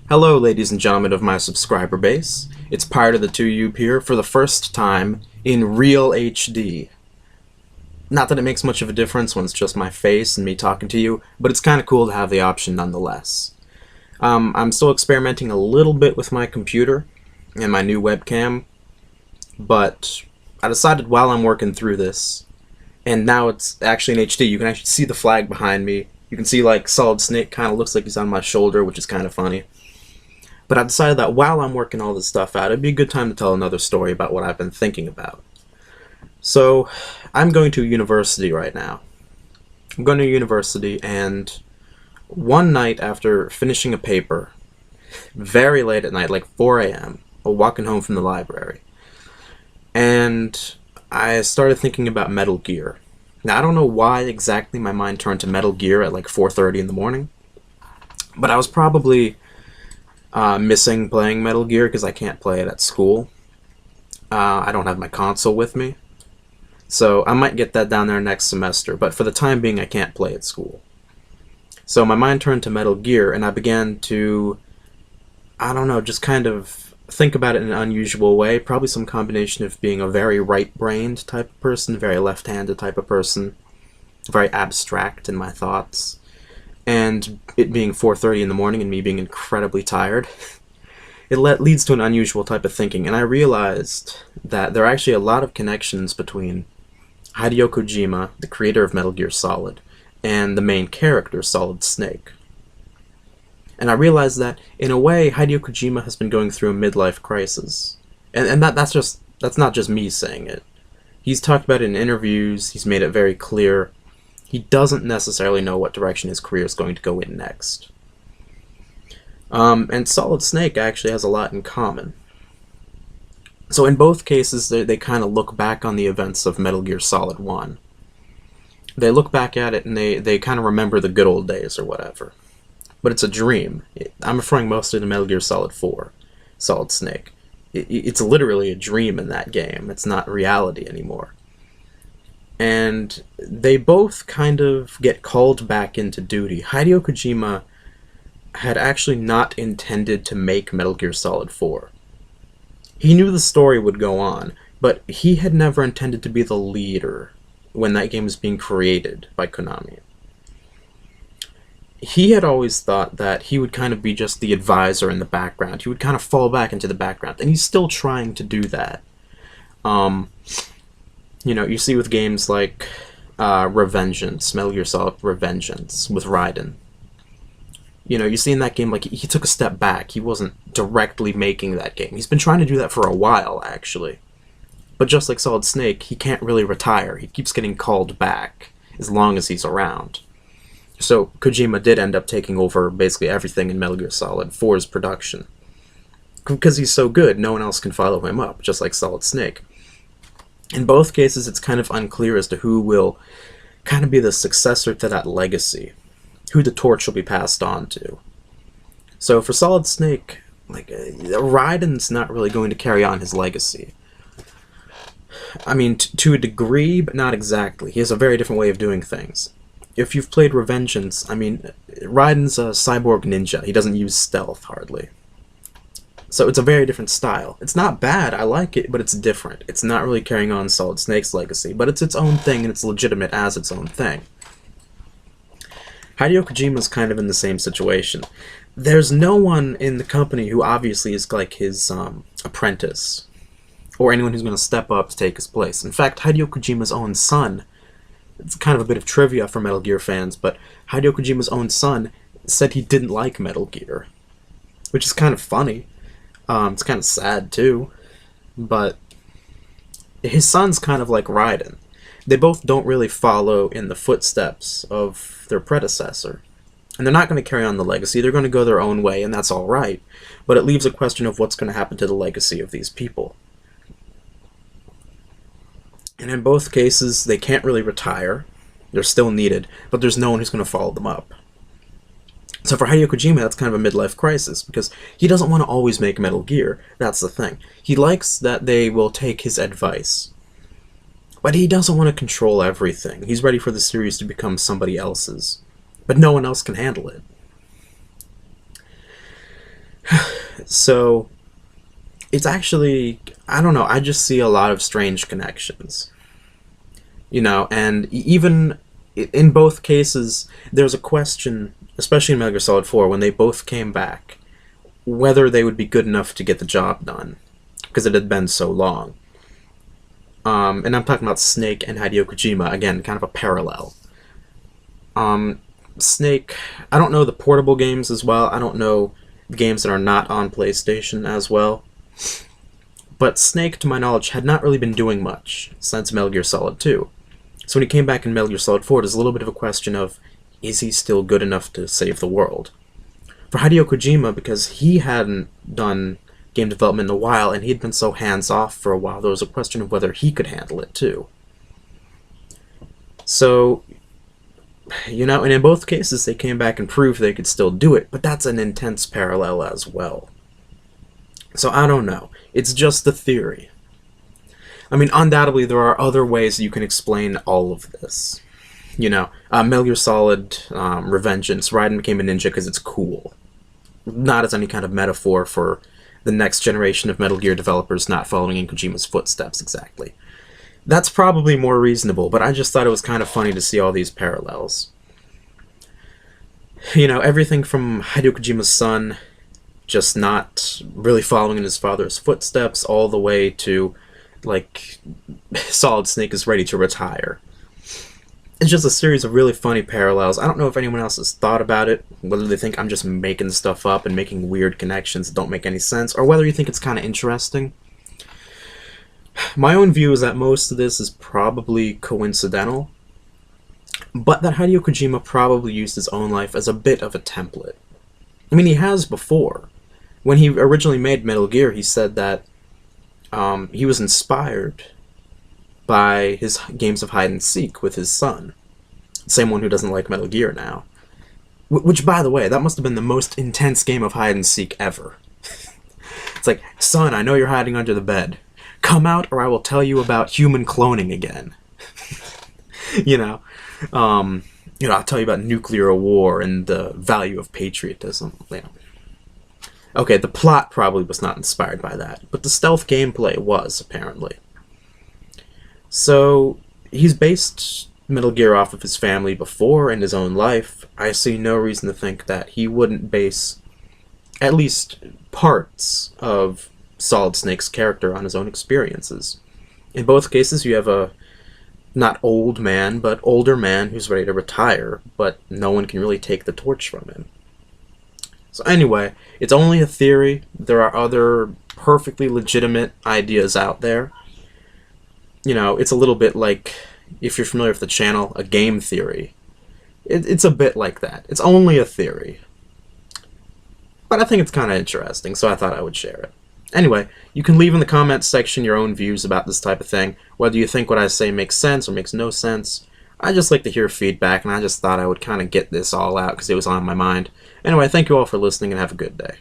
Hello, ladies and gentlemen of my subscriber base. It's Pirate of the 2U here for the first time in real HD. Not that it makes much of a difference when it's just my face and me talking to you, but it's kind of cool to have the option nonetheless. I'm still experimenting a little bit with my computer and my new webcam, but I decided while I'm working through this, and now it's actually in HD, you can actually see the flag behind me. You can see like Solid Snake kind of looks like he's on my shoulder, which is kind of funny. But I decided that while I'm working all this stuff out, it'd be a good time to tell another story about what I've been thinking about. So, I'm going to university right now. I'm going to university, and one night after finishing a paper, very late at night, like 4 a.m., I'm walking home from the library, and I started thinking about Metal Gear. Now, I don't know why exactly my mind turned to Metal Gear at like 4:30 in the morning, but I was probably missing playing Metal Gear because I can't play it at school. I don't have my console with me, so I might get that down there next semester, but for the time being I can't play at school. So my mind turned to Metal Gear, and I began to, I don't know, just kind of think about it in an unusual way, probably some combination of being a very right-brained type of person, very left-handed type of person, very abstract in my thoughts, and it being 4:30 in the morning and me being incredibly tired. It leads to an unusual type of thinking, and I realized that there are actually a lot of connections between Hideo Kojima, the creator of Metal Gear Solid, and the main character, Solid Snake. And I realized that, in a way, Hideo Kojima has been going through a midlife crisis. And that's not just me saying it. He's talked about it in interviews, he's made it very clear. He doesn't necessarily know what direction his career is going to go in next. And Solid Snake actually has a lot in common. So in both cases, they kind of look back on the events of Metal Gear Solid 1. They look back at it and they kind of remember the good old days or whatever. But it's a dream. I'm referring mostly to Metal Gear Solid 4, Solid Snake. It's literally a dream in that game. It's not reality anymore. And they both kind of get called back into duty. Hideo Kojima had actually not intended to make Metal Gear Solid 4. He knew the story would go on, but he had never intended to be the leader when that game was being created by Konami. He had always thought that he would kind of be just the advisor in the background. He would kind of fall back into the background, and he's still trying to do that. You know, you see with games like Revengeance, Metal Gear Solid Revengeance with Raiden. You know, you see in that game, like, he took a step back. He wasn't directly making that game. He's been trying to do that for a while, actually. But just like Solid Snake, he can't really retire. He keeps getting called back as long as he's around. So Kojima did end up taking over basically everything in Metal Gear Solid 4's production. Because he's so good, no one else can follow him up, just like Solid Snake. In both cases, it's kind of unclear as to who will kind of be the successor to that legacy, who the torch will be passed on to. So for Solid Snake, like, Raiden's not really going to carry on his legacy. I mean, to a degree, but not exactly. He has a very different way of doing things. If you've played Revengeance, I mean, Raiden's a cyborg ninja. He doesn't use stealth, hardly. So it's a very different style. It's not bad, I like it, but it's different. It's not really carrying on Solid Snake's legacy, but it's its own thing, and it's legitimate as its own thing. Hideo Kojima's kind of in the same situation. There's no one in the company who obviously is like his apprentice, or anyone who's going to step up to take his place. In fact, Hideo Kojima's own son, it's kind of a bit of trivia for Metal Gear fans, but Hideo Kojima's own son said he didn't like Metal Gear, which is kind of funny. It's kind of sad, too. But his son's kind of like Raiden. They both don't really follow in the footsteps of their predecessor. And they're not going to carry on the legacy. They're going to go their own way, and that's all right. But it leaves a question of what's going to happen to the legacy of these people. And in both cases, they can't really retire. They're still needed, but there's no one who's going to follow them up. So for Hideo Kojima, that's kind of a midlife crisis, because he doesn't want to always make Metal Gear. That's the thing. He likes that they will take his advice. But he doesn't want to control everything. He's ready for the series to become somebody else's. But no one else can handle it. So it's actually, I don't know, I just see a lot of strange connections. And even in both cases, there's a question, especially in Metal Gear Solid 4, when they both came back, whether they would be good enough to get the job done, because it had been so long. And I'm talking about Snake and Hideo Kojima, again, kind of a parallel. Snake, I don't know the portable games as well, I don't know the games that are not on PlayStation as well, but Snake, to my knowledge, had not really been doing much since Metal Gear Solid 2. So when he came back in Metal Gear Solid 4, there's a little bit of a question of, is he still good enough to save the world? For Hideo Kojima, because he hadn't done game development in a while, and he'd been so hands-off for a while, there was a question of whether he could handle it, too. So, and in both cases, they came back and proved they could still do it, but that's an intense parallel as well. So I don't know. It's just a theory. I mean, undoubtedly, there are other ways you can explain all of this. Metal Gear Solid, Revengeance, Raiden became a ninja because it's cool. Not as any kind of metaphor for the next generation of Metal Gear developers not following in Kojima's footsteps, exactly. That's probably more reasonable, but I just thought it was kind of funny to see all these parallels. Everything from Hideo Kojima's son just not really following in his father's footsteps, all the way to, Solid Snake is ready to retire. It's just a series of really funny parallels. I don't know if anyone else has thought about it, whether they think I'm just making stuff up and making weird connections that don't make any sense, or whether you think it's kind of interesting. My own view is that most of this is probably coincidental, but that Hideo Kojima probably used his own life as a bit of a template. I mean, he has before. When he originally made Metal Gear, he said that he was inspired by his games of hide and seek with his son. Same one who doesn't like Metal Gear now. Which, by the way, that must have been the most intense game of hide and seek ever. It's like, son, I know you're hiding under the bed. Come out or I will tell you about human cloning again. I'll tell you about nuclear war and the value of patriotism. Okay, the plot probably was not inspired by that, but the stealth gameplay was, apparently. So, he's based Metal Gear off of his family before and his own life. I see no reason to think that he wouldn't base at least parts of Solid Snake's character on his own experiences. In both cases, you have a not old man, but older man who's ready to retire, but no one can really take the torch from him. So anyway, it's only a theory. There are other perfectly legitimate ideas out there. It's a little bit like, if you're familiar with the channel, a game theory. It's a bit like that. It's only a theory. But I think it's kind of interesting, so I thought I would share it. Anyway, you can leave in the comments section your own views about this type of thing, whether you think what I say makes sense or makes no sense. I just like to hear feedback, and I just thought I would kind of get this all out because it was on my mind. Anyway, thank you all for listening, and have a good day.